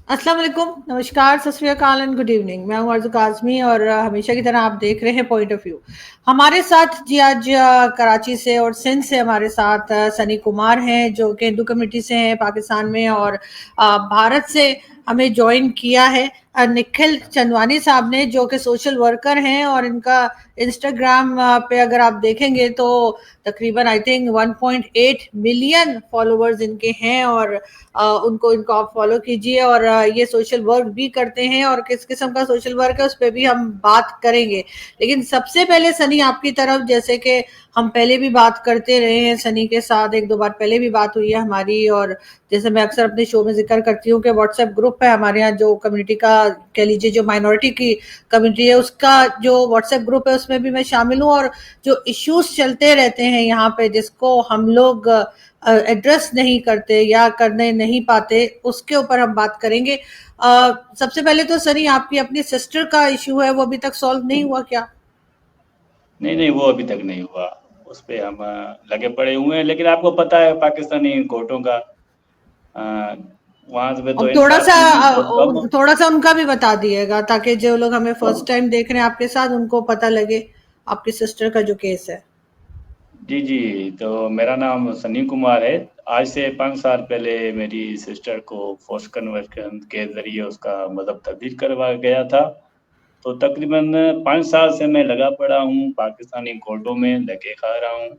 अस्सलाम वालेकुम, नमस्कार, सत श्री अकाल एंड गुड इवनिंग। मैं हूँ अर्ज़ू काज़मी और हमेशा की तरह आप देख रहे हैं पॉइंट ऑफ व्यू। हमारे साथ जी आज कराची से और सिंध से हमारे साथ सनी कुमार हैं जो कि हिंदू कम्युनिटी से हैं पाकिस्तान में, और भारत से हमें ज्वाइन किया है निखिल चंदवानी साहब ने, जो कि सोशल वर्कर हैं, और इनका इंस्टाग्राम पे अगर आप देखेंगे तो तकरीबन आई थिंक 1.8 मिलियन फॉलोवर्स इनके हैं। और उनको इनको आप फॉलो कीजिए, और ये सोशल वर्क भी करते हैं, और किस किस्म का सोशल वर्क है उस पर भी हम बात करेंगे। लेकिन सबसे पहले सनी आपकी तरफ, जैसे कि हम पहले भी बात करते रहे हैं सनी के साथ, एक दो बार पहले भी बात हुई है हमारी, और जैसे मैं अक्सर अपने शो में जिक्र करती हूँ कि व्हाट्सएप ग्रुप है हमारे यहाँ, जो कम्युनिटी का कह लीजिए जो माइनॉरिटी की कम्युनिटी है उसका जो व्हाट्सएप ग्रुप है उसमें भी मैं शामिल हूँ। और जो इश्यूज चलते रहते हैं यहाँ पे जिसको हम लोग एड्रेस नहीं करते या करने नहीं पाते, उसके ऊपर हम बात करेंगे। सबसे पहले तो सनी, आपकी अपनी सिस्टर का इशू है, वो अभी तक सॉल्व नहीं हुआ क्या? नहीं नहीं, वो अभी तक नहीं हुआ। उस पे हम लगे पड़े हुए हैं, लेकिन आपको पता है पाकिस्तानी कोर्टों का वहां पे तो अब इंसाफ की उम्मीद बहुत कम हो। थोड़ा सा उनका भी बता दिएगा ताकि जो लोग हमें फर्स्ट तो टाइम देख रहे हैं आपके साथ उनको पता लगे आपकी सिस्टर का जो केस है। जी जी, तो मेरा नाम सनी कुमार है। आज से 5 साल पहले मेरी सिस्टर को फोर्स कन्वर्शन के जरिए उसका मजहब तब्दील करवा गया था। तो तकरीबन 5 साल से मैं लगा पड़ा हूँ, पाकिस्तानी कोर्टों में धक्के खा रहा हूँ।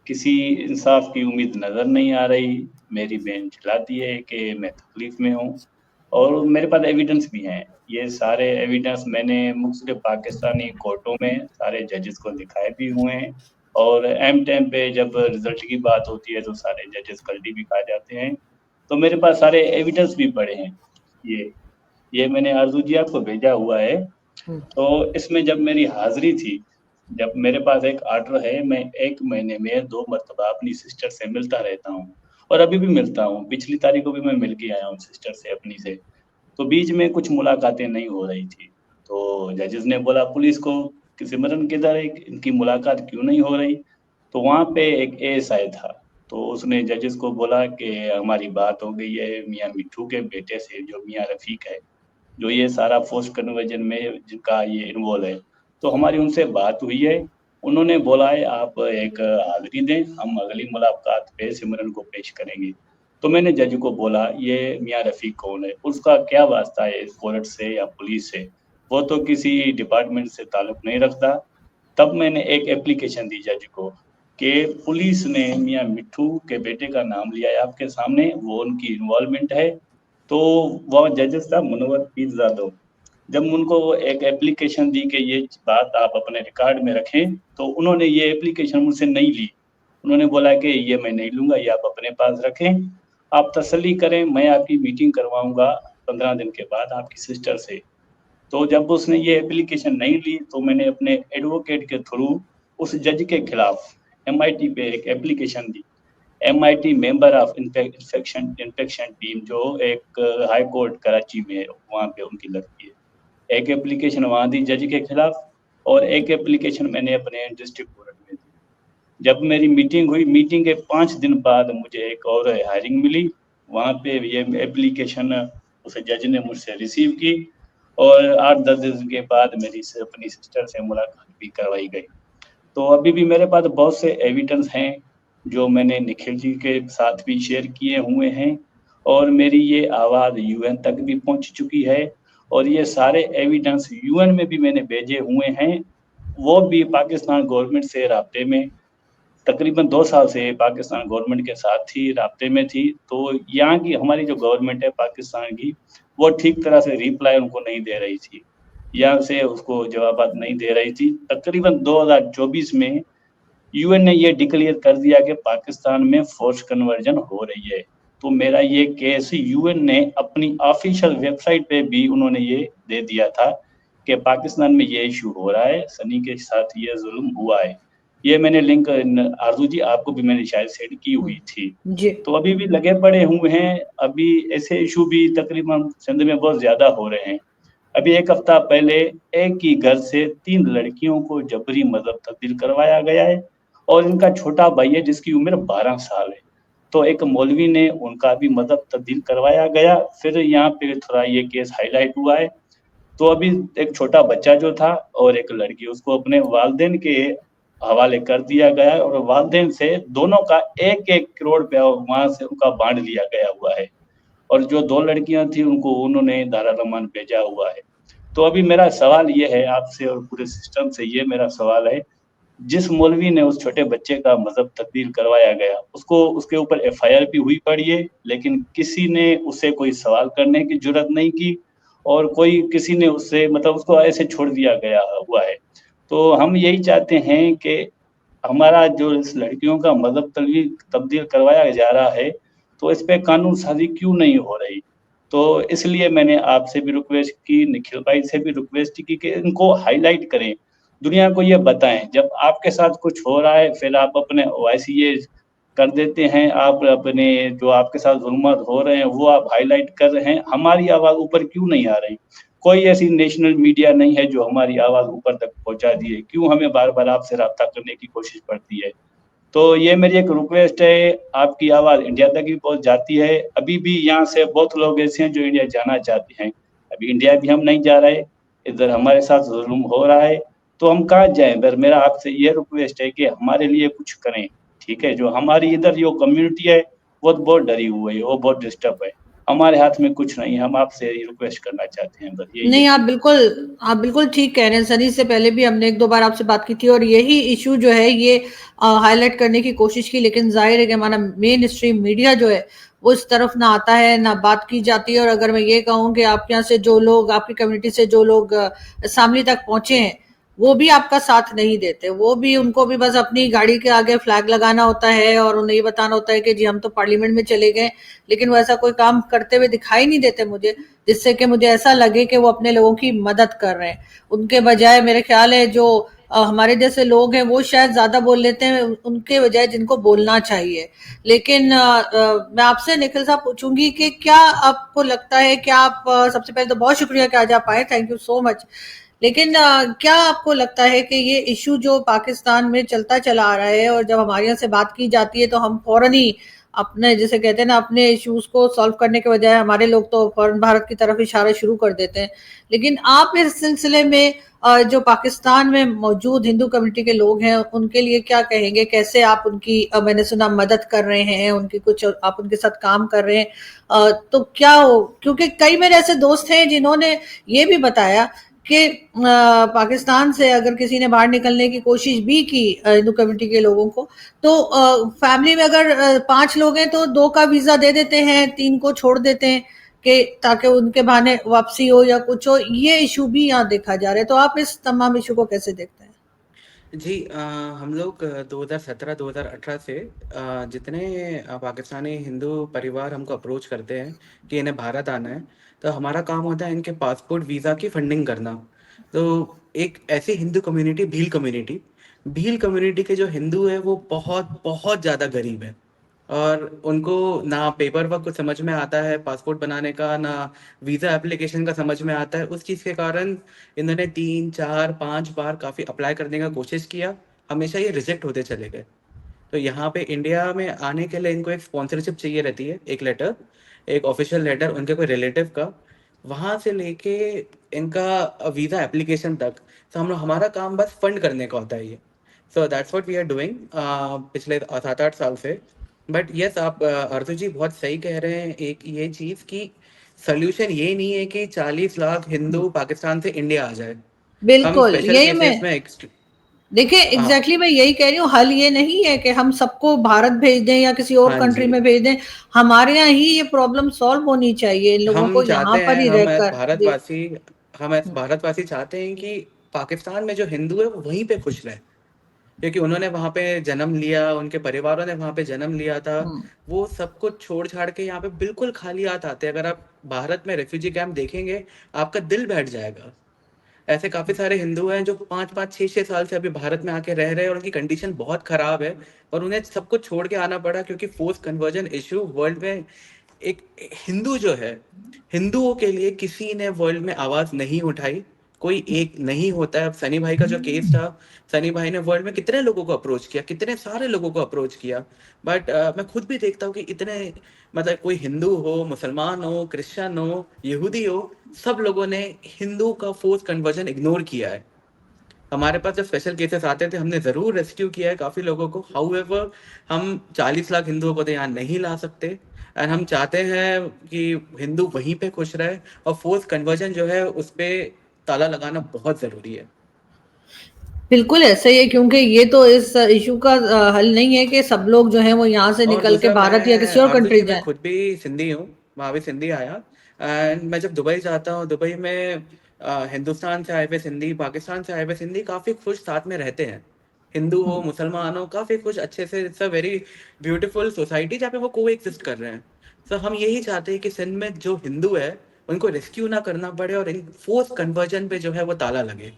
किसी इंसाफ की उम्मीद नज़र नहीं आ रही। मेरी बहन चिल्लाती है कि मैं तकलीफ में हूँ, और मेरे पास एविडेंस भी हैं। ये सारे एविडेंस मैंने मुख्तलिफ पाकिस्तानी कोर्टों में सारे जजेस को दिखाए भी हुए हैं। और एम टाइम पे जब रिजल्ट की बात होती है तो सारे जजेस गलती भी खा जाते हैं। तो मेरे पास सारे एविडेंस भी पड़े हैं। ये ये मैंने आरजू जी आपको भेजा हुआ है। हम्म। तो इसमें जब मेरी हाजिरी थी, जब मेरे पास एक आर्डर है, मैं 1 महीने में 2 मरतबा अपनी सिस्टर से मिलता रहता हूँ, और अभी भी मिलता हूँ। पिछली तारीख को भी मैं मिल के आया हूँ सिस्टर से अपनी से। तो बीच में कुछ मुलाकातें नहीं हो रही थी। तो जजेस ने बोला पुलिस को कि सिमरन किधर है, इनकी मुलाकात क्यों नहीं हो रही। तो वहाँ पे एक एएसआई था। तो उसने जजेस को बोला कि हमारी बात हो गई है मियाँ मिट्ठू के बेटे से, जो मियाँ रफीक है, जो ये सारा फोर्स कन्वर्जन में जिनका ये इन्वॉल्व है। तो हमारी उनसे बात हुई है। उन्होंने बोला है आप एक हाजिरी दें, हम अगली मुलाकात पे सिमरन को पेश करेंगे। तो मैंने जज को बोला ये मियाँ रफ़ीक कौन है? उसका क्या वास्ता है कोर्ट से या पुलिस से? वो तो किसी डिपार्टमेंट से ताल्लुक नहीं रखता। तब मैंने एक एप्लीकेशन दी जज को कि पुलिस ने मियाँ मिट्ठू के बेटे का नाम लिया है आपके सामने, वो उनकी इन्वॉल्वमेंट है। तो वो जजेस था मुनव्वर पीरजादो। जब उनको वो एक एप्लीकेशन दी कि ये बात आप अपने रिकॉर्ड में रखें, तो उन्होंने ये एप्लीकेशन मुझसे नहीं ली। उन्होंने बोला कि ये मैं नहीं लूँगा, ये आप अपने पास रखें। आप तसल्ली करें, मैं आपकी मीटिंग करवाऊँगा 15 दिन के बाद आपकी सिस्टर से। तो जब उसने ये एप्लीकेशन नहीं ली, तो मैंने अपने एडवोकेट के थ्रू उस जज के खिलाफ एमआईटी पे एक application the. MIT member of infection infection team, जो एक हाई कोर्ट कराची में है, वहाँ पे उनकी लगती है। एक एप्लीकेशन वहाँ दी जज के खिलाफ, और एक एप्लीकेशन मैंने अपने डिस्ट्रिक्ट कोर्ट में दी। जब मेरी मीटिंग हुई, मीटिंग के 5 दिन बाद मुझे एक और हायरिंग मिली। वहाँ पे ये एप्लीकेशन उस जज ने मुझसे रिसीव की, और 8-10 दिन के बाद मेरी से अपनी सिस्टर से मुलाकात भी करवाई गई। तो अभी भी मेरे पास बहुत से एविडेंस हैं, जो मैंने निखिल जी के साथ भी शेयर किए हुए हैं, और मेरी ये आवाज़ यूएन तक भी पहुंच चुकी है। और ये सारे एविडेंस यूएन में भी मैंने भेजे हुए हैं। वो भी पाकिस्तान गवर्नमेंट से राब्ते में, तकरीबन 2 साल से पाकिस्तान गवर्नमेंट के साथ ही राब्ते में थी। तो यहाँ की हमारी जो गवर्नमेंट है पाकिस्तान की, वो ठीक तरह से रिप्लाई उनको नहीं दे रही थी, यहाँ से उसको जवाबात नहीं दे रही थी। तकरीबन 2024 में यूएन ने ये डिक्लेयर कर दिया कि पाकिस्तान में फोर्स कन्वर्जन हो रही है। तो मेरा ये केस यूएन ने अपनी ऑफिशियल वेबसाइट पे भी उन्होंने ये दे दिया था कि पाकिस्तान में ये इशू हो रहा है, सनी के साथ ये जुल्म हुआ है। ये मैंने लिंक आरजू जी आपको भी मैंने शायद सेंड की हुई थी। जी। तो अभी भी लगे पड़े हुए हैं। अभी ऐसे इशू भी तकरीबन सिंध में बहुत ज्यादा हो रहे हैं। अभी 1 हफ्ता पहले एक ही घर से 3 लड़कियों को जबरी मजहब तब्दील करवाया गया है, और इनका छोटा भाई है जिसकी उम्र 12 साल है। तो एक मौलवी ने उनका भी मज़हब तब्दील करवाया गया। फिर यहाँ पे थोड़ा ये केस हाइलाइट हुआ है। तो अभी एक छोटा बच्चा जो था और एक लड़की, उसको अपने वालिदैन के हवाले कर दिया गया है और वालिदैन से दोनों का 1-1 करोड़ रुपया वहाँ से उनका बाँट लिया गया हुआ है। और जो 2 लड़कियाँ थी उनको उन्होंने दारुल अमान भेजा हुआ है। तो अभी मेरा सवाल ये है आपसे और पूरे सिस्टम से, ये मेरा सवाल है, जिस मौलवी ने उस छोटे बच्चे का मज़हब तब्दील करवाया गया, उसको उसके ऊपर एफआईआर भी हुई पड़ी है, लेकिन किसी ने उससे कोई सवाल करने की जुर्अत नहीं की और कोई किसी ने उससे मतलब उसको ऐसे छोड़ दिया गया हुआ है। तो हम यही चाहते हैं कि हमारा जो इस लड़कियों का मज़हब तब्दील करवाया जा रहा है, तो इस पे कानून साज़ी क्यों नहीं हो रही? तो इसलिए मैंने आपसे भी रिक्वेस्ट की, निखिल भाई से भी रिक्वेस्ट की कि इनको हाइलाइट करें, दुनिया को ये बताएँ। जब आपके साथ कुछ हो रहा है, फिर आप अपने वॉइस ये कर देते हैं, आप अपने जो आपके साथ ज़ुल्मत हो रहे हैं, वो आप हाइलाइट कर रहे हैं, हमारी आवाज़ ऊपर क्यों नहीं आ रही? कोई ऐसी नेशनल मीडिया नहीं है जो हमारी आवाज़ ऊपर तक पहुँचा दिए, क्यों हमें बार-बार आपसे राब्ता करने की कोशिश पड़ती है? तो ये मेरी एक रिक्वेस्ट है, आपकी आवाज़ इंडिया तक भी पहुँच जाती है। अभी भी यहाँ से बहुत लोग ऐसे हैं जो इंडिया जाना चाहते हैं। अभी इंडिया भी हम नहीं जा रहे, इधर हमारे साथ ज़ुल्म हो रहा है, तो हम कहाँ जाएँ? बस मेरा आपसे ये रिक्वेस्ट है कि हमारे लिए कुछ करें, ठीक है? जो हमारी इधर जो कम्युनिटी है, वो तो बहुत डरी हुई है, वो बहुत डिस्टर्ब है। हमारे हाथ में कुछ नहीं है, हम आपसे ये रिक्वेस्ट करना चाहते हैं, बस यही है। नहीं, आप बिल्कुल ठीक कह रहे हैं। सनी से पहले भी हमने 1-2 बार आपसे बात की थी और यही इश्यू जो है ये हाइलाइट करने की कोशिश की, लेकिन ज़ाहिर है कि हमारा मेन स्ट्रीम मीडिया जो है, वो इस तरफ ना आता है, ना बात की जाती है। और अगर मैं ये कहूँ कि आपके यहाँ से जो लोग, आपकी कम्युनिटी से जो लोग असेंबली तक पहुँचे हैं, वो भी आपका साथ नहीं देते। वो भी, उनको भी बस अपनी गाड़ी के आगे फ्लैग लगाना होता है और उन्हें ये बताना होता है कि जी हम तो पार्लियामेंट में चले गए, लेकिन वो ऐसा कोई काम करते हुए दिखाई नहीं देते मुझे, जिससे कि मुझे ऐसा लगे कि वो अपने लोगों की मदद कर रहे हैं। उनके बजाय मेरे ख्याल है जो हमारे जैसे लोग हैं वो शायद ज्यादा बोल लेते हैं उनके बजाय जिनको बोलना चाहिए। लेकिन मैं आपसे निखिल साहब पूछूंगी कि क्या आपको लगता है कि आप सबसे पहले तो बहुत शुक्रिया कि आज आप आए, थैंक यू सो मच। लेकिन क्या आपको लगता है कि ये इशू जो पाकिस्तान में चलता चला आ रहा है और जब हमारे यहाँ से बात की जाती है तो हम फौरन ही अपने, जैसे कहते हैं ना, अपने इश्यूज को सॉल्व करने के बजाय हमारे लोग तो फौरन भारत की तरफ इशारा शुरू कर देते हैं। लेकिन आप इस सिलसिले में जो पाकिस्तान में मौजूद हिंदू कम्युनिटी के लोग हैं उनके लिए क्या कहेंगे? कैसे आप उनकी मैंने सुना मदद कर रहे हैं, उनकी कुछ आप उनके साथ काम कर रहे हैं, तो क्या हो, क्योंकि कई मेरे ऐसे दोस्त हैं जिन्होंने ये भी बताया कि पाकिस्तान से अगर किसी ने बाहर निकलने की कोशिश भी की हिंदू कम्युनिटी के लोगों को, तो फैमिली में अगर 5 लोग हैं तो 2 का वीजा दे देते हैं, 3 को छोड़ देते हैं कि ताकि उनके बहाने वापसी हो या कुछ हो। ये इशू भी यहाँ देखा जा रहा है। तो आप इस तमाम इशू को कैसे देखते हैं? जी हम लोग 2017-2018 से जितने पाकिस्तानी हिंदू परिवार हमको अप्रोच करते हैं कि इन्हें भारत आना है, तो हमारा काम होता है इनके पासपोर्ट वीज़ा की फंडिंग करना। तो एक ऐसी हिंदू कम्युनिटी, भील कम्युनिटी के जो हिंदू है वो बहुत बहुत ज़्यादा गरीब है और उनको ना पेपर वर्क कुछ समझ में आता है पासपोर्ट बनाने का, ना वीज़ा एप्लीकेशन का समझ में आता है। उस चीज़ के कारण इन्होंने 3, 4, 5 बार काफ़ी अप्लाई करने का कोशिश किया, हमेशा ये रिजेक्ट होते चले गए। तो यहाँ पे इंडिया में आने के लिए इनको एक स्पॉन्सरशिप चाहिए रहती है, एक लेटर, एक ऑफिशियल लेटर उनके कोई रिलेटिव का, वहाँ से लेके इनका वीज़ा एप्लीकेशन तक। तो हमारा काम बस फंड करने का होता है ये। So that's what we are doing पिछले 7-8 साल से। बट यस, आप अर्जुन जी बहुत सही कह रहे हैं एक ये चीज़ कि सोल्यूशन ये नहीं है कि 40 लाख हिंदू पाकिस्तान से इंडिया आ जाए। हम बिल्कुल, स्पेशल यही मैं, केसेस में देखिए हाँ, एग्जैक्टली मैं यही कह रही हूँ। हल ये नहीं है कि हम सबको भारत भेज दें या किसी और हाँ कंट्री जी। में भेज दें। हमारे यहाँ ही ये प्रॉब्लम सॉल्व होनी चाहिए, इन लोगों हम को यहाँ चाहते पर हैं, ही रहकर। जी। हम एस भारतवासी चाहते हैं कि पाकिस्तान में जो हिंदू है वो वहीं पे खुश रहे, क्योंकि उन्होंने वहाँ पे जन्म लिया, उनके परिवारों ने वहाँ पे जन्म लिया था। हम्म। वो सब कुछ छोड़ छाड़ के यहाँ पे बिल्कुल खाली हाथ आते हैं। अगर आप भारत में रेफ्यूजी कैंप देखेंगे, आपका दिल बैठ जाएगा। ऐसे काफी सारे हिंदू हैं जो 5-5, 6-6 साल से अभी भारत में आके रह रहे हैं और उनकी कंडीशन बहुत खराब है और उन्हें सब कुछ छोड़ के आना पड़ा, क्योंकि फोर्स कन्वर्जन इशू वर्ल्ड में एक हिंदू जो है, हिंदुओं के लिए किसी ने वर्ल्ड में आवाज नहीं उठाई, कोई एक नहीं होता है। अब सनी भाई का जो केस था, सनी भाई ने वर्ल्ड में कितने लोगों को अप्रोच किया, कितने सारे लोगों को अप्रोच किया, बट मैं खुद भी देखता हूँ कि इतने, मतलब कोई हिंदू हो, मुसलमान हो, क्रिश्चियन हो, यहूदी हो, सब लोगों ने हिंदू का फोर्स कन्वर्जन इग्नोर किया है। हमारे पास जब स्पेशल केसेस आते थे, हमने जरूर रेस्क्यू किया है काफी लोगों को। हाउएवर, हम 40 लाख हिंदुओं को तो यहाँ नहीं ला सकते, एंड हम चाहते हैं कि हिंदू वहीं पे खुश रहे, और फोर्स कन्वर्जन जो है उस पे ताला लगाना बहुत जरूरी है। बिल्कुल ऐसा ही है, क्योंकि ये तो इस इशू का हल नहीं है कि सब लोग जो हैं वो यहाँ से और निकल के दूसरा, भारत या मैं किसी और आरजू कंट्री जी, मैं जाएं। खुद भी सिंधी हूँ, वहाँ भी सिंधी आया, एंड मैं जब दुबई जाता हूँ, दुबई में हिंदुस्तान से आए हुए सिंधी, पाकिस्तान से आए हुए सिंधी काफी खुश साथ में रहते हैं। हिंदू हो, मुसलमान हो, काफी खुश, अच्छे से। It's a very beautiful society जहाँ पे वो को एग्जिस्ट कर रहे हैं। तो हम यही चाहते हैं कि सिंध में जो हिंदू है उनको रेस्क्यू ना करना पड़े, और इन फोर्स कन्वर्जन पे जो है वो ताला लगे।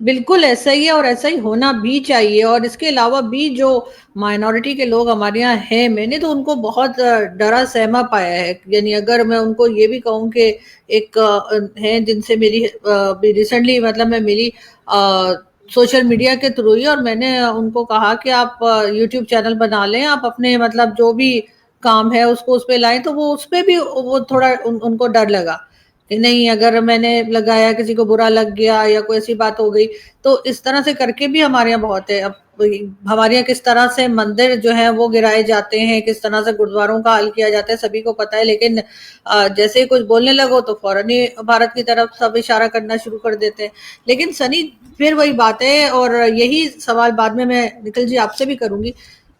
बिल्कुल ऐसा ही है, और ऐसा ही होना भी चाहिए। और इसके अलावा भी जो माइनॉरिटी के लोग हमारे यहाँ हैं, मैंने तो उनको बहुत डरा सहमा पाया है। यानी अगर मैं उनको ये भी कहूँ कि एक है जिनसे मेरी रिसेंटली मतलब मैं मिली सोशल मीडिया के थ्रू ही, और मैंने उनको कहा कि आप यूट्यूब चैनल बना लें, आप अपने मतलब जो भी काम है उसको उस पे लाएं। तो वो उस पे भी वो थोड़ा उनको डर लगा कि नहीं, अगर मैंने लगाया किसी को बुरा लग गया या कोई ऐसी बात हो गई। तो इस तरह से करके भी हमारे यहाँ बहुत है। अब हमारे यहाँ किस तरह से मंदिर जो है वो गिराए जाते हैं, किस तरह से गुरुद्वारों का हाल किया जाता है, सभी को पता है। लेकिन जैसे ही कुछ बोलने लगो तो फौरन ही भारत की तरफ सब इशारा करना शुरू कर देते हैं। लेकिन सनी, फिर वही बात है, और यही सवाल बाद में मैं निखिल जी आपसे भी करूंगी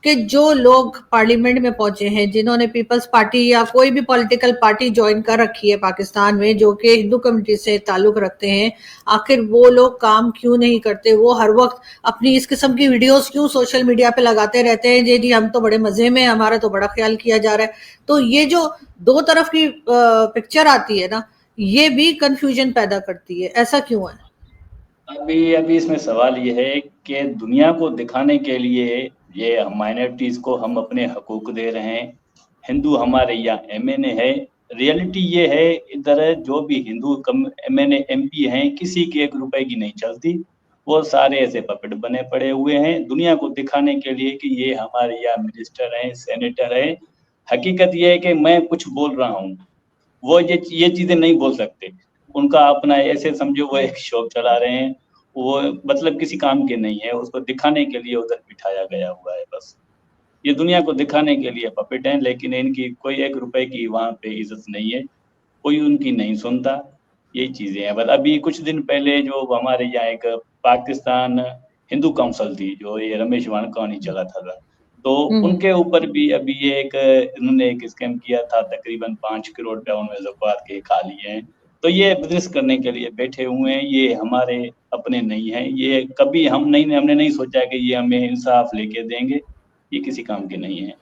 कि जो लोग पार्लियामेंट में पहुंचे हैं, जिन्होंने पीपल्स पार्टी या कोई भी पॉलिटिकल पार्टी ज्वाइन कर रखी है पाकिस्तान में, जो कि हिंदू कम्युनिटी से ताल्लुक रखते हैं, आखिर वो लोग काम क्यों नहीं करते? वो हर वक्त अपनी इस किस्म की वीडियोस क्यों सोशल मीडिया पे लगाते रहते हैं, जी जी हम तो बड़े मजे में, हमारा तो बड़ा ख्याल किया जा रहा है। तो ये जो दो तरफ की पिक्चर आती है ना, ये भी कंफ्यूजन पैदा करती है। ऐसा क्यों है? अभी अभी इसमें सवाल ये है कि दुनिया को दिखाने के लिए ये माइनॉरिटीज को हम अपने हकूक दे रहे हैं। हिंदू हमारे यहाँ एमएनए है। रियलिटी ये है, इधर जो भी हिंदू कम एमएनए एमपी हैं, किसी की 1 रुपए की नहीं चलती। वो सारे ऐसे पपेट बने पड़े हुए हैं दुनिया को दिखाने के लिए कि ये हमारे यहाँ मिनिस्टर हैं, सेनेटर हैं। हकीकत ये है कि मैं कुछ बोल रहा हूँ, वो ये चीजें नहीं बोल सकते। उनका अपना ऐसे समझो वो एक शौक चला रहे हैं। वो मतलब किसी काम के नहीं है, उसको दिखाने के लिए उधर बिठाया गया हुआ है बस। ये दुनिया को दिखाने के लिए पपेट हैं, लेकिन इनकी कोई 1 रुपए की वहाँ पे इज्जत नहीं है। कोई उनकी नहीं सुनता। यही चीजें हैं। बस अभी कुछ दिन पहले जो हमारे यहाँ एक पाकिस्तान हिंदू काउंसिल थी, जो ये रमेश वाणकवानी चलाता था, तो उनके ऊपर भी अभी ये एक इन्होंने एक स्कैम किया था। तकरीबन 5 करोड़ रुपया उन्होंने ज़कात के खा लिए हैं। तो ये बिजनेस करने के लिए बैठे हुए हैं। ये हमारे अपने नहीं हैं। ये कभी हमने नहीं सोचा कि ये हमें इंसाफ लेके देंगे। ये किसी काम के नहीं है।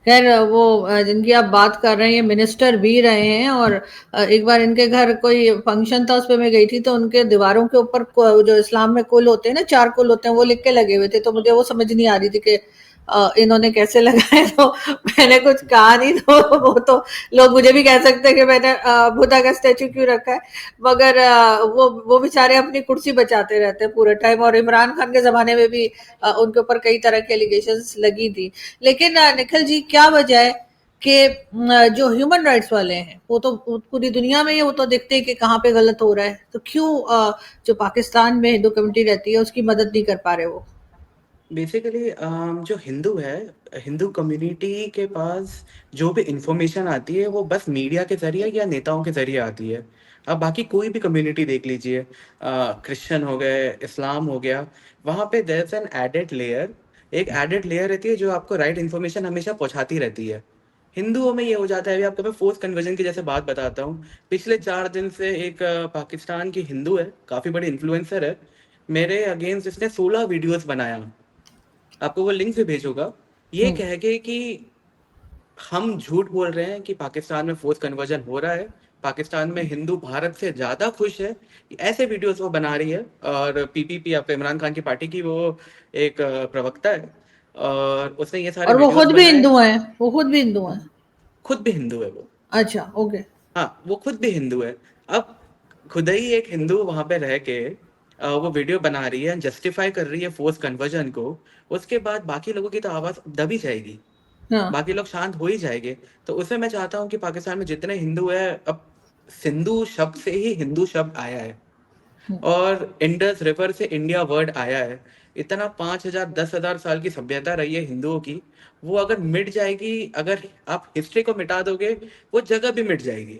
खैर, वो जिनकी आप बात कर रहे हैं ये मिनिस्टर भी रहे हैं। और एक बार इनके घर कोई फंक्शन था, उस पे मैं गई थी, तो उनके दीवारों के ऊपर जो इस्लाम में कुल होते हैं ना, 4 कुल होते हैं, वो लिख के लगे हुए थे। तो मुझे वो समझ नहीं आ रही थी कि इन्होंने कैसे लगाए। तो मैंने कुछ कहा नहीं। तो वो तो लोग मुझे भी कह सकते हैं कि मैंने बुद्धा का स्टैचू क्यों रखा है, मगर वो बेचारे अपनी कुर्सी बचाते रहते हैं पूरे टाइम। और इमरान खान के जमाने में भी उनके ऊपर कई तरह की एलिगेशंस लगी थी। लेकिन निखिल जी, क्या वजह है कि जो ह्यूमन राइट्स वाले हैं वो तो पूरी दुनिया में ही वो तो देखते हैं कि कहाँ पे गलत हो रहा है, तो क्यों जो पाकिस्तान में हिंदू कम्युनिटी रहती है उसकी मदद नहीं कर पा रहे वो? बेसिकली जो हिंदू है, हिंदू कम्युनिटी के पास जो भी इंफॉर्मेशन आती है वो बस मीडिया के जरिए या नेताओं के जरिए आती है। अब बाकी कोई भी कम्युनिटी देख लीजिए, क्रिश्चियन हो गए, इस्लाम हो गया, वहाँ पे there is an added layer, एक एडेड लेयर रहती है जो आपको राइट इन्फॉर्मेशन हमेशा पहुँचाती रहती है। हिंदुओं में ये हो जाता है। अभी आपको मैं फोर्स कन्वर्जन की जैसे बात बताता हूँ। पिछले 4 दिन से एक पाकिस्तान की हिंदू है, काफ़ी बड़ी इन्फ्लुएंसर है, मेरे अगेंस्ट इसने 16 वीडियोस बनाया, आपको वो लिंक भी भेजूंगा, ये कह के कि हम झूठ बोल रहे हैं कि पाकिस्तान में फोर्स कन्वर्जन हो रहा है, पाकिस्तान में हिंदू भारत से ज्यादा खुश है, ऐसे वीडियोस वो बना रही है। और पीपीपी, आपके इमरान खान की पार्टी की वो एक प्रवक्ता है, और उसने ये सारे और वो वीडियोस खुद भी बनाए। हिंदू हैं? वो खुद भी हिंदू हैं? खुद भी हिंदू है वो। अच्छा, ओके। हाँ, वो खुद भी हिंदू है। अब खुद ही एक हिंदू वहां पे रह के वो वीडियो बना रही है, जस्टिफाई कर रही है फोर्स कन्वर्जन को, उसके बाद बाकी लोगों की तो आवाज दबी जाएगी, हाँ। बाकी लोग शांत हो ही जाएंगे। तो उसमें मैं चाहता हूँ कि पाकिस्तान में जितने हिंदू है, अब सिंधु शब्द से ही हिंदू शब्द आया है, और इंडस रिवर से इंडिया वर्ड आया है। इतना 5,000 10,000 साल की सभ्यता रही है हिंदुओं की, वो अगर मिट जाएगी, अगर आप हिस्ट्री को मिटा दोगे, वो जगह भी मिट जाएगी।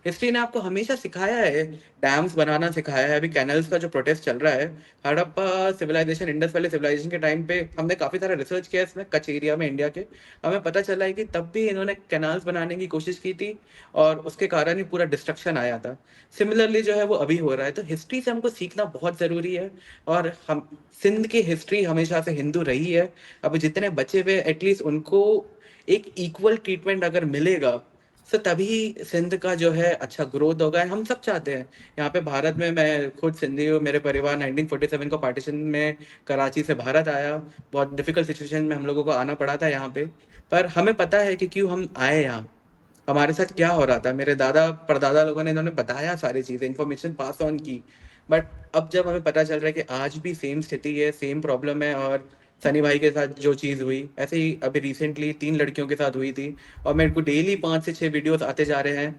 हिस्ट्री ने आपको हमेशा सिखाया है, डैम्स बनाना सिखाया है। अभी कैनल्स का जो प्रोटेस्ट चल रहा है, Harappa civilisation, Indus valley civilisation के टाइम पे हमने काफी सारा रिसर्च किया इसमें, कच्छ एरिया में इंडिया के, हमें पता चला है कि तब भी इन्होंने कैनाल्स बनाने की कोशिश की थी, और उसके कारण ही पूरा डिस्ट्रक्शन आया था। सिमिलरली जो है वो अभी हो रहा है। तो हिस्ट्री से हमको सीखना बहुत जरूरी है, और हम सिंध की हिस्ट्री हमेशा से हिंदू रही है। अब जितने बचे हुए एटलीस्ट उनको एक इक्वल ट्रीटमेंट अगर मिलेगा, तो तभी सिंध का जो है अच्छा ग्रोथ होगा। हम सब चाहते हैं यहाँ पे भारत में, मैं खुद सिंधी हूँ, मेरे परिवार 1947 को पार्टीशन में कराची से भारत आया, बहुत डिफिकल्ट सिचुएशन में हम लोगों को आना पड़ा था यहाँ पे। पर हमें पता है कि क्यों हम आए यहाँ, हमारे साथ क्या हो रहा था। मेरे दादा परदादा लोगों ने इन्होंने बताया सारी चीजें, इन्फॉर्मेशन पास ऑन की। बट अब जब हमें पता चल रहा है कि आज भी सेम स्थिति है, सेम प्रॉब्लम है, और सनी भाई के साथ जो चीज हुई, ऐसे ही अभी रिसेंटली 3 लड़कियों के साथ हुई थी, और मेरे को डेली 5 से 6 वीडियोस आते जा रहे हैं,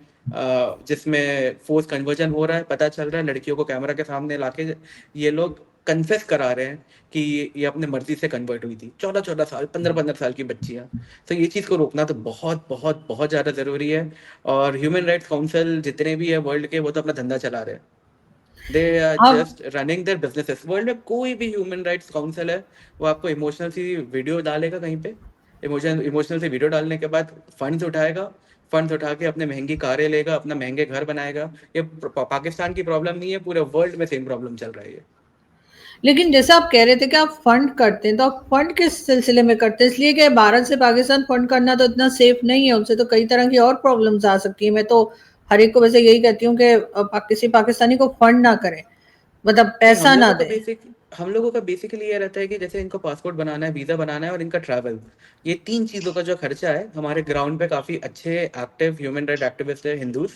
जिसमें फोर्स कन्वर्जन हो रहा है। पता चल रहा है लड़कियों को कैमरा के सामने लाके ये लोग कन्फेस करा रहे हैं कि ये अपने मर्जी से कन्वर्ट हुई थी। 14-14 साल, 15-15 साल की बच्चियां। तो ये चीज को रोकना तो बहुत बहुत बहुत ज्यादा जरूरी है। और ह्यूमन राइट्स काउंसिल जितने भी है वर्ल्ड के, वो तो अपना धंधा चला रहे हैं, दे आर अब just running their businesses. World में कोई भी ह्यूमन राइट्स काउंसिल है, वो आपको इमोशनल सी वीडियो डालेगा कहीं पे, इमोशनल सी वीडियो डालने के बाद फंड्स उठाएगा, फंड्स उठा के अपने महंगी कारें लेगा, अपना महंगे घर बनाएगा। ये पाकिस्तान की प्रॉब्लम नहीं है, पूरे वर्ल्ड में सेम प्रॉब्लम चल रही है। लेकिन जैसे आप कह रहे थे कि आप फंड करते हैं, तो आप फंड किस सिलसिले में करते हैं? इसलिए कि भारत से पाकिस्तान फंड करना तो इतना सेफ नहीं है, उनसे तो कई तरह की और प्रॉब्लम्स आ सकती है। मैं तो हर एक को वैसे यही कहती हूँ कि किसी पाकिस्तानी को फंड ना करें, मतलब नहीं, पैसा ना दे। हम लोगों का बेसिकली ये रहता है कि जैसे इनको पासपोर्ट बनाना है, वीजा बनाना है, और इनका ट्रैवल, ये 3 चीजों का जो खर्चा है, हमारे ग्राउंड पे काफी अच्छे एक्टिव ह्यूमन राइट एक्टिविस्ट है हिंदूज।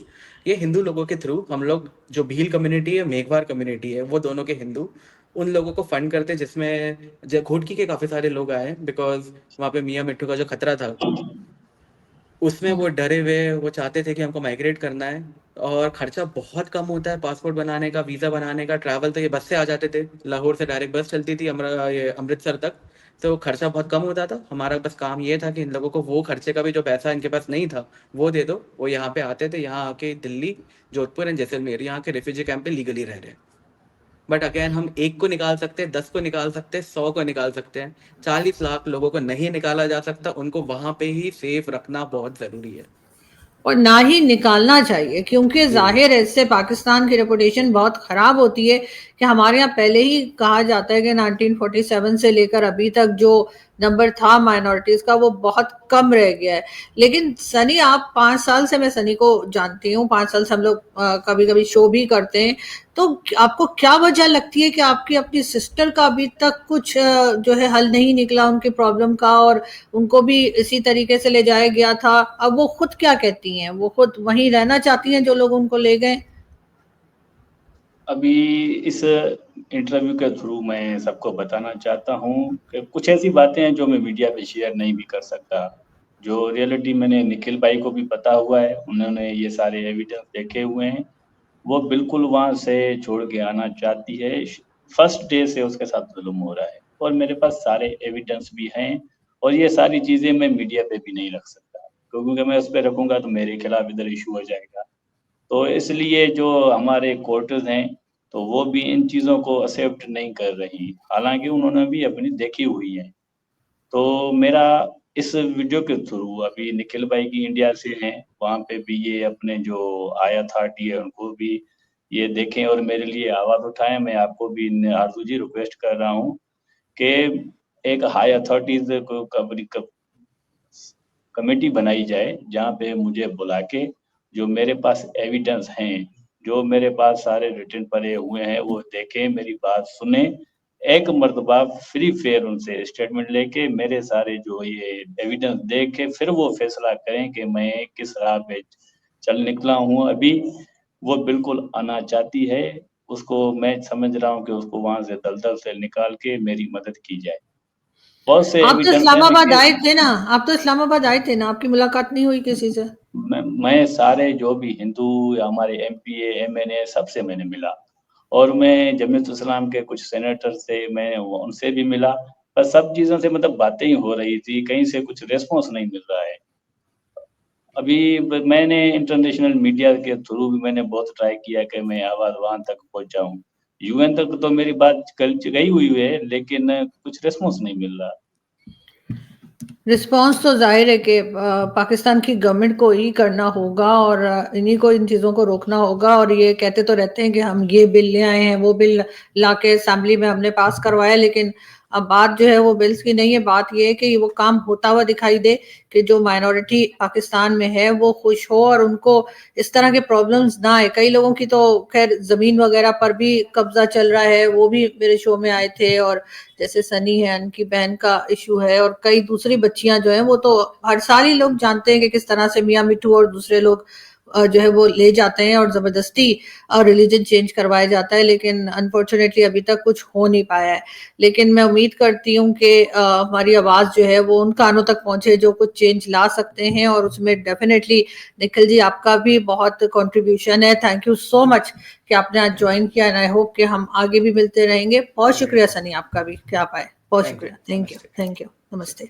ये हिंदू लोगों के थ्रू हम लोग, जो भील कम्युनिटी है, मेघवार कम्युनिटी है, वो दोनों के हिंदू, उन लोगों को फंड करते हैं, जिसमें घोटकी के काफी सारे लोग आए, बिकॉज वहाँ पे मियाँ मिट्टू का जो खतरा था, उसमें वो डरे हुए, वो चाहते थे कि हमको माइग्रेट करना है। और खर्चा बहुत कम होता है पासपोर्ट बनाने का, वीज़ा बनाने का। ट्रैवल तो ये बस से आ जाते थे, लाहौर से डायरेक्ट बस चलती थी ये अमृतसर तक। तो खर्चा बहुत कम होता था। हमारा बस काम ये था कि इन लोगों को वो खर्चे का भी जो पैसा इनके पास नहीं था, वो दे दो। वो यहाँ पे आते थे, यहाँ आके दिल्ली, जोधपुर एंड जैसलमेर, यहाँ के रेफ्यूजी कैंप पे लीगली रह रहे हैं। बट अगेन, हम 1 को निकाल सकते हैं, 10 को निकाल सकते हैं, 100 को निकाल सकते हैं, 40 लाख लोगों को नहीं निकाला जा सकता। उनको वहां पे ही सेफ रखना बहुत जरूरी है। और ना ही निकालना चाहिए, क्योंकि जी। जाहिर है इससे पाकिस्तान की रेपुटेशन बहुत खराब होती है। कि हमारे यहाँ पहले ही कहा जाता है कि 1947 से लेकर अभी तक जो नंबर था माइनॉरिटीज का, वो बहुत कम रह गया है। लेकिन सनी, आप 5 साल से, मैं सनी को जानती हूँ, 5 साल से हम लोग कभी कभी शो भी करते हैं। तो आपको क्या वजह लगती है कि आपकी अपनी सिस्टर का अभी तक कुछ जो है हल नहीं निकला उनकी प्रॉब्लम का, और उनको भी इसी तरीके से ले जाया गया था? अब वो खुद क्या कहती हैं? वो खुद वहीं रहना चाहती हैं जो लोग उनको ले गए? अभी इस इंटरव्यू के थ्रू मैं सबको बताना चाहता हूँ कि कुछ ऐसी बातें हैं जो मैं मीडिया पे शेयर नहीं भी कर सकता। जो रियलिटी मैंने निखिल भाई को भी पता हुआ है, उन्होंने ये सारे एविडेंस देखे हुए हैं। वो बिल्कुल वहाँ से छोड़ के आना चाहती है। फर्स्ट डे से उसके साथ जुल्म हो रहा है, और मेरे पास सारे एविडेंस भी हैं। और ये सारी चीज़ें मैं मीडिया पे भी नहीं रख सकता, क्योंकि मैं उस पे रखूँगा तो मेरे खिलाफ इधर इश्यू हो जाएगा। तो इसलिए जो हमारे कोर्ट्स हैं, तो वो भी इन चीज़ों को एक्सेप्ट नहीं कर रही, हालाँकि उन्होंने भी अपनी देखी हुई है। तो मेरा इस वीडियो के थ्रू, अभी निखिल भाई की इंडिया से हैं, वहाँ पे भी ये अपने जो हाई अथॉरिटी है उनको भी ये देखें और मेरे लिए आवाज़ उठाएँ। मैं आपको भी आरज़ू जी रिक्वेस्ट कर रहा हूँ कि एक हाई अथॉरिटीज़ को कमेटी बनाई जाए, जहाँ पे मुझे बुला के जो मेरे पास एविडेंस हैं, जो मेरे पास सारे रिटन पड़े हुए हैं, वो देखें, मेरी बात सुने। एक मर्तबा फ्री फेयर उनसे स्टेटमेंट लेके मेरे सारे जो ये एविडेंस देख के फिर वो फैसला करें कि मैं किस राह पे चल निकला हूँ अभी। वो बिल्कुल आना चाहती है, उसको मैं समझ रहा हूँ कि उसको वहाँ से दलदल से निकाल के मेरी मदद की जाए। बहुत से आप तो एविडेंस हैं, इस्लामाबाद आए थे ना, आप तो इस्लामाबाद आए थे ना, आपकी मुलाकात नहीं हुई किसी से? मैं सारे जो भी हिंदू या हमारे एमपीए, एमएनए सबसे मैंने मिला और मैं जमीयत इस्लाम के कुछ सेनेटर से मैं उनसे भी मिला, पर सब चीज़ों से मतलब बातें ही हो रही थी, कहीं से कुछ रिस्पॉन्स नहीं मिल रहा है। अभी मैंने इंटरनेशनल मीडिया के थ्रू भी मैंने बहुत ट्राई किया कि मैं आवाज़ वहाँ तक पहुँचाऊँ। यूएन तक तो मेरी बात गई हुई है, लेकिन कुछ रिस्पॉन्स नहीं मिल रहा। रिस्पॉन्स तो जाहिर है कि पाकिस्तान की गवर्नमेंट को ही करना होगा और इन्हीं को इन चीज़ों को रोकना होगा। और ये कहते तो रहते हैं कि हम ये बिल ले आए हैं, वो बिल ला के असेंबली में हमने पास करवाया, लेकिन अब बात जो है वो बिल्स की नहीं है। बात ये है कि वो काम होता हुआ दिखाई दे कि जो माइनॉरिटी पाकिस्तान में है वो खुश हो और उनको इस तरह के प्रॉब्लम्स ना आए। कई लोगों की तो खैर ज़मीन वगैरह पर भी कब्जा चल रहा है, वो भी मेरे शो में आए थे। और जैसे सनी है, उनकी बहन का इशू है, और कई दूसरी बच्चियां जो हैं वो तो हर साल ही लोग जानते हैं कि किस तरह से मियां मिट्टू और दूसरे लोग जो है वो ले जाते हैं और जबरदस्ती रिलीजन चेंज करवाया जाता है, लेकिन अनफॉर्चुनेटली अभी तक कुछ हो नहीं पाया है। लेकिन मैं उम्मीद करती हूँ कि हमारी आवाज़ जो है वो उन कानों तक पहुंचे जो कुछ चेंज ला सकते हैं, और उसमें डेफिनेटली निखिल जी आपका भी बहुत कंट्रीब्यूशन है। थैंक यू सो मच कि आपने आज ज्वाइन किया, एंड आई होप कि हम आगे भी मिलते रहेंगे। बहुत शुक्रिया सनी आपका भी कि आप आए, बहुत शुक्रिया। थैंक यू, थैंक यू, नमस्ते।